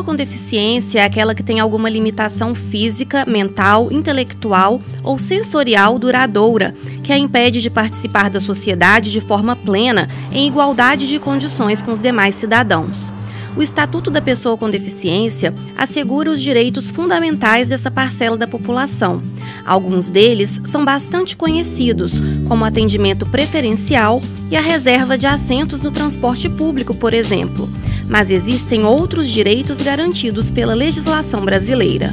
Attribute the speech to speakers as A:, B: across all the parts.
A: com deficiência é aquela que tem alguma limitação física, mental, intelectual ou sensorial duradoura, que a impede de participar da sociedade de forma plena, em igualdade de condições com os demais cidadãos. O Estatuto da Pessoa com Deficiência assegura os direitos fundamentais dessa parcela da população. Alguns deles são bastante conhecidos, como atendimento preferencial e a reserva de assentos no transporte público, por exemplo. Mas existem outros direitos garantidos pela legislação brasileira.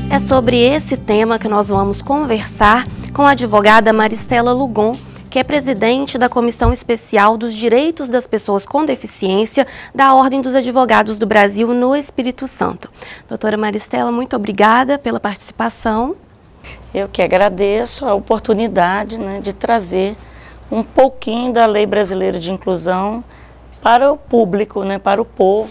A: É sobre esse tema que nós vamos conversar com a advogada Maristela Lugon, que é presidente da Comissão Especial dos Direitos das Pessoas com Deficiência da Ordem dos Advogados do Brasil no Espírito Santo. Doutora Maristela, muito obrigada pela participação.
B: Eu que agradeço a oportunidade, de trazer um pouquinho da Lei Brasileira de Inclusão para o público, para o povo,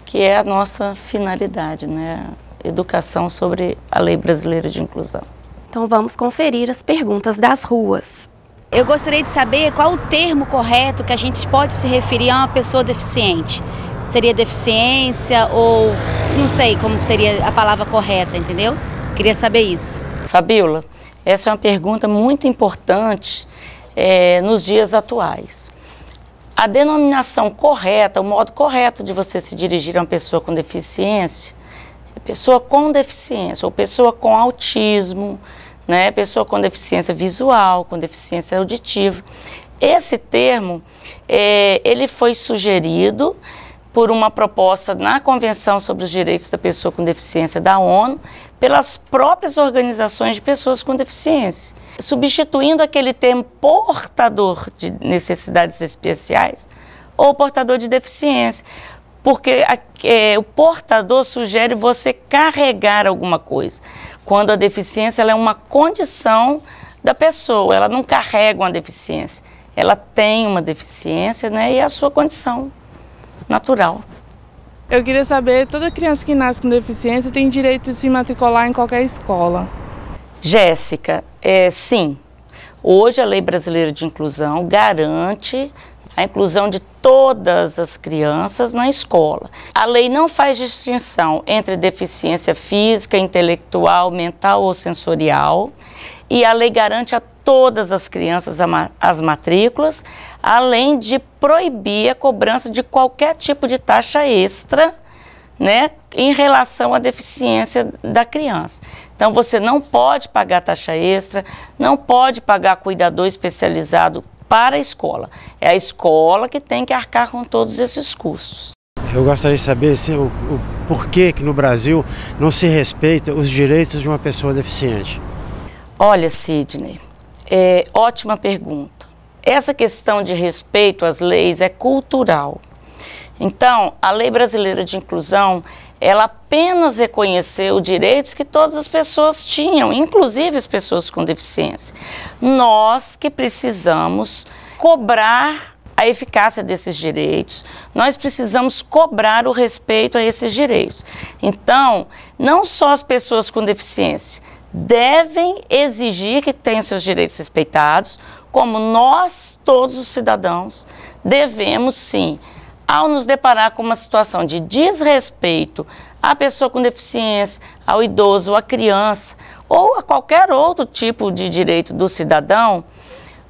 B: que é a nossa finalidade, a educação sobre a Lei Brasileira de Inclusão.
A: Então vamos conferir as perguntas das ruas.
C: Eu gostaria de saber qual o termo correto que a gente pode se referir a uma pessoa deficiente. Seria deficiência ou não sei como seria a palavra correta, entendeu? Queria saber isso.
B: Fabíola, essa é uma pergunta muito importante nos dias atuais. A denominação correta, o modo correto de você se dirigir a uma pessoa com deficiência, é pessoa com deficiência ou pessoa com autismo, pessoa com deficiência visual, com deficiência auditiva. Esse termo, ele foi sugerido por uma proposta na Convenção sobre os Direitos da Pessoa com Deficiência da ONU, pelas próprias organizações de pessoas com deficiência, substituindo aquele termo portador de necessidades especiais ou portador de deficiência, porque o portador sugere você carregar alguma coisa, quando a deficiência ela é uma condição da pessoa, ela não carrega uma deficiência, ela tem uma deficiência, e a sua condição natural.
D: Eu queria saber, toda criança que nasce com deficiência tem direito de se matricular em qualquer escola?
B: Jéssica, sim. Hoje a Lei Brasileira de Inclusão garante a inclusão de todas as crianças na escola. A lei não faz distinção entre deficiência física, intelectual, mental ou sensorial, e a lei garante a todas as crianças as matrículas, além de proibir a cobrança de qualquer tipo de taxa extra, em relação à deficiência da criança. Então você não pode pagar taxa extra, não pode pagar cuidador especializado para a escola. É a escola que tem que arcar com todos esses custos.
E: Eu gostaria de saber o porquê que no Brasil não se respeita os direitos de uma pessoa deficiente.
B: Olha, Sidney, ótima pergunta. Essa questão de respeito às leis é cultural. Então, a Lei Brasileira de Inclusão, ela apenas reconheceu direitos que todas as pessoas tinham, inclusive as pessoas com deficiência. Nós que precisamos cobrar a eficácia desses direitos, nós precisamos cobrar o respeito a esses direitos. Então, não só as pessoas com deficiência devem exigir que tenham seus direitos respeitados, como nós, todos os cidadãos, devemos sim, ao nos deparar com uma situação de desrespeito à pessoa com deficiência, ao idoso, à criança, ou a qualquer outro tipo de direito do cidadão,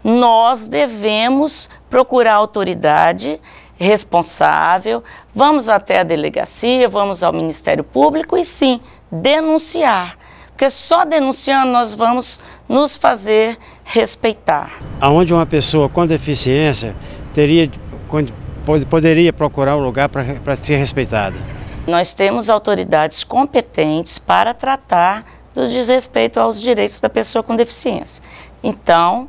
B: nós devemos procurar a autoridade responsável, vamos até a delegacia, vamos ao Ministério Público e sim, denunciar. Porque só denunciando nós vamos nos fazer respeitar.
E: Aonde uma pessoa com deficiência poderia procurar um lugar para ser respeitada?
B: Nós temos autoridades competentes para tratar do desrespeito aos direitos da pessoa com deficiência. Então,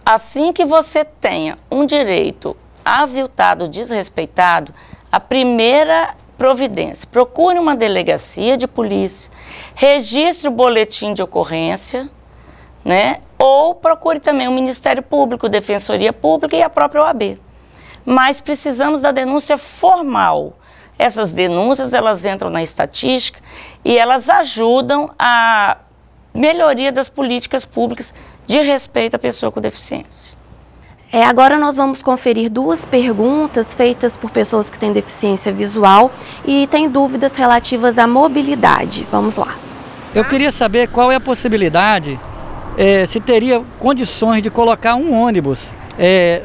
B: assim que você tenha um direito aviltado, desrespeitado, a primeira providência, procure uma delegacia de polícia, registre o boletim de ocorrência, ou procure também o Ministério Público, Defensoria Pública e a própria OAB. Mas precisamos da denúncia formal. Essas denúncias, elas entram na estatística e elas ajudam a melhoria das políticas públicas de respeito à pessoa com deficiência.
A: Agora nós vamos conferir 2 perguntas feitas por pessoas que têm deficiência visual e têm dúvidas relativas à mobilidade. Vamos lá.
F: Eu queria saber qual é a possibilidade, se teria condições de colocar um ônibus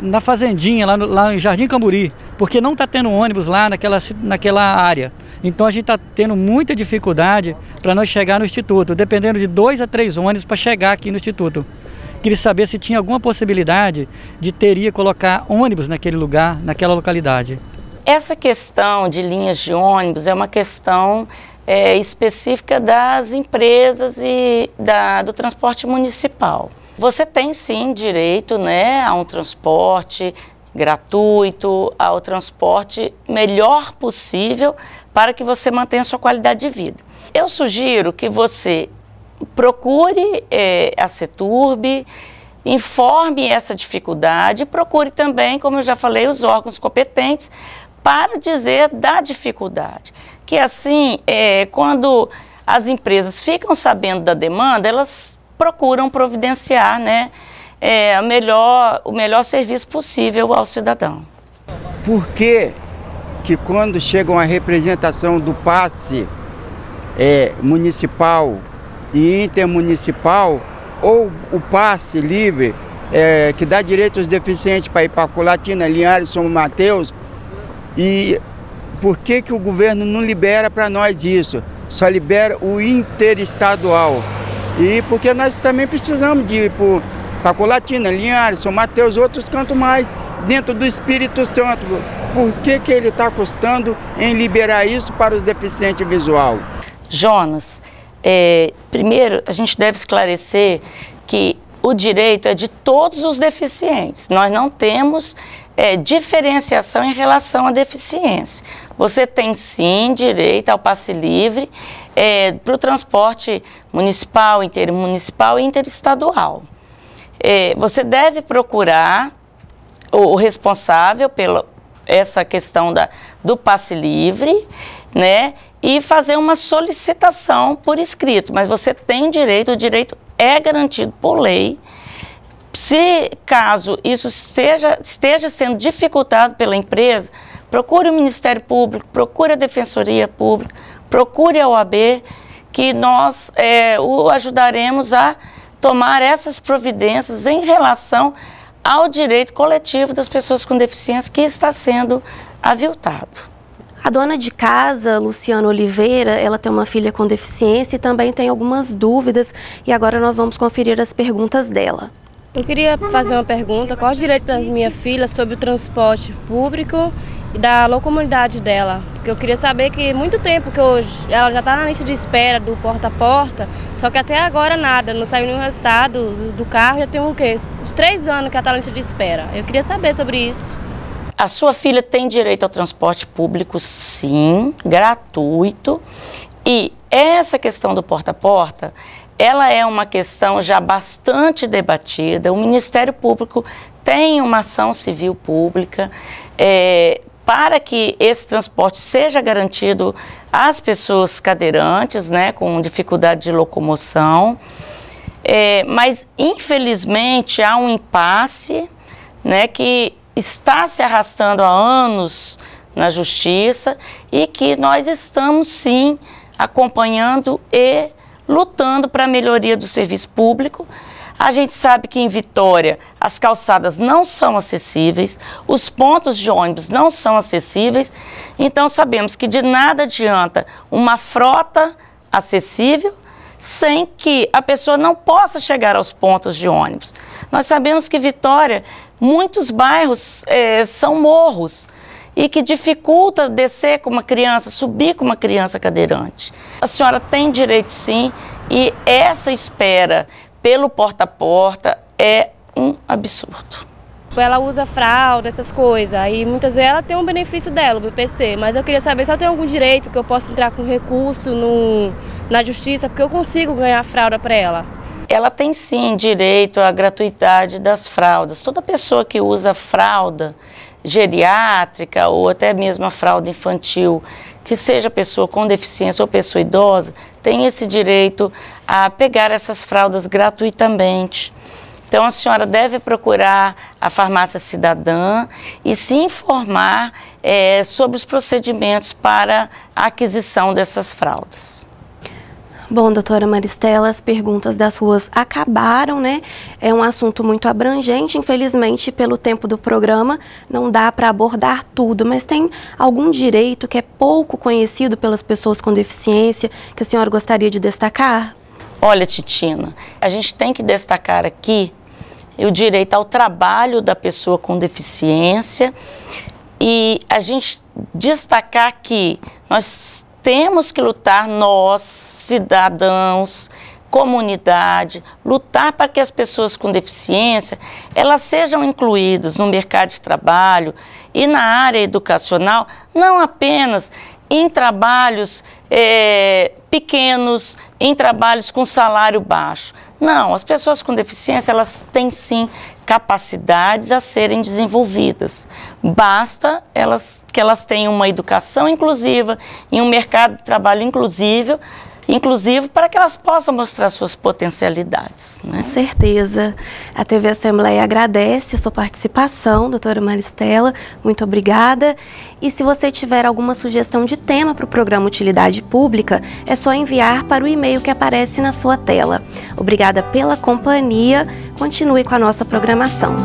F: na fazendinha, lá em Jardim Camburi, porque não está tendo ônibus lá naquela área. Então a gente está tendo muita dificuldade para nós chegar no Instituto, dependendo de 2 a 3 ônibus para chegar aqui no Instituto. Queria saber se tinha alguma possibilidade de colocar ônibus naquele lugar, naquela localidade.
B: Essa questão de linhas de ônibus é uma questão específica das empresas e do transporte municipal. Você tem sim direito, né, a um transporte gratuito, ao transporte melhor possível para que você mantenha a sua qualidade de vida. Eu sugiro que você procure a CETURB, informe essa dificuldade, procure também, como eu já falei, os órgãos competentes para dizer da dificuldade. Que assim, quando as empresas ficam sabendo da demanda, elas procuram providenciar, né, o melhor serviço possível ao cidadão.
G: Por que quando chega uma representação do passe municipal e intermunicipal, ou o passe livre, que dá direito aos deficientes para ir para Colatina, Linhares, São Mateus, e por que o governo não libera para nós isso? Só libera o interestadual. E porque nós também precisamos de ir para Colatina, Linhares, São Mateus, outros cantos mais, dentro do Espírito Santo. Por que ele está custando em liberar isso para os deficientes visuais?
B: Jonas, primeiro a gente deve esclarecer que o direito é de todos os deficientes. Nós não temos diferenciação em relação à deficiência. Você tem sim direito ao passe livre para o transporte municipal, intermunicipal e interestadual. Você deve procurar o responsável pela essa questão do passe livre, né, e fazer uma solicitação por escrito, mas você tem direito, o direito é garantido por lei. Se caso isso esteja sendo dificultado pela empresa, procure o Ministério Público, procure a Defensoria Pública, procure a OAB, que nós o ajudaremos a tomar essas providências em relação ao direito coletivo das pessoas com deficiência que está sendo aviltado.
A: A dona de casa, Luciana Oliveira, ela tem uma filha com deficiência e também tem algumas dúvidas, e agora nós vamos conferir as perguntas dela.
H: Eu queria fazer uma pergunta: qual os direitos da minha filha sobre o transporte público e da locomobilidade dela? Porque eu queria saber que muito tempo que ela já está na lista de espera do porta a porta, só que até agora nada, não saiu nenhum resultado do carro, já tem uns 3 anos que ela está na lista de espera. Eu queria saber sobre isso.
B: A sua filha tem direito ao transporte público, sim, gratuito. E essa questão do porta a porta, ela é uma questão já bastante debatida. O Ministério Público tem uma ação civil pública para que esse transporte seja garantido às pessoas cadeirantes, né, com dificuldade de locomoção. Mas, infelizmente, há um impasse, né, que está se arrastando há anos na Justiça e que nós estamos, sim, acompanhando e lutando para a melhoria do serviço público. A gente sabe que em Vitória as calçadas não são acessíveis, os pontos de ônibus não são acessíveis, então sabemos que de nada adianta uma frota acessível sem que a pessoa não possa chegar aos pontos de ônibus. Nós sabemos que Vitória, muitos bairros são morros e que dificulta descer com uma criança, subir com uma criança cadeirante. A senhora tem direito sim, e essa espera pelo porta a porta é um absurdo.
H: Ela usa fralda, essas coisas, e muitas vezes ela tem um benefício dela, o BPC, mas eu queria saber se ela tem algum direito que eu possa entrar com recurso na justiça, porque eu consigo ganhar fralda para ela.
B: Ela tem sim direito à gratuidade das fraldas. Toda pessoa que usa fralda geriátrica ou até mesmo a fralda infantil, que seja pessoa com deficiência ou pessoa idosa, tem esse direito a pegar essas fraldas gratuitamente. Então a senhora deve procurar a farmácia cidadã e se informar sobre os procedimentos para a aquisição dessas fraldas.
A: Bom, doutora Maristela, as perguntas das ruas acabaram, né? É um assunto muito abrangente, infelizmente, pelo tempo do programa, não dá para abordar tudo, mas tem algum direito que é pouco conhecido pelas pessoas com deficiência que a senhora gostaria de destacar?
B: Olha, Titina, a gente tem que destacar aqui o direito ao trabalho da pessoa com deficiência e a gente destacar que nós temos que lutar, nós, cidadãos, comunidade, lutar para que as pessoas com deficiência, elas sejam incluídas no mercado de trabalho e na área educacional, não apenas em trabalhos pequenos, em trabalhos com salário baixo. Não, as pessoas com deficiência, elas têm sim capacidades a serem desenvolvidas. Basta que elas tenham uma educação inclusiva e um mercado de trabalho inclusivo para que elas possam mostrar suas potencialidades, né?
A: Com certeza. A TV Assembleia agradece a sua participação, doutora Maristela, muito obrigada. E se você tiver alguma sugestão de tema para o programa Utilidade Pública, é só enviar para o e-mail que aparece na sua tela. Obrigada pela companhia, continue com a nossa programação.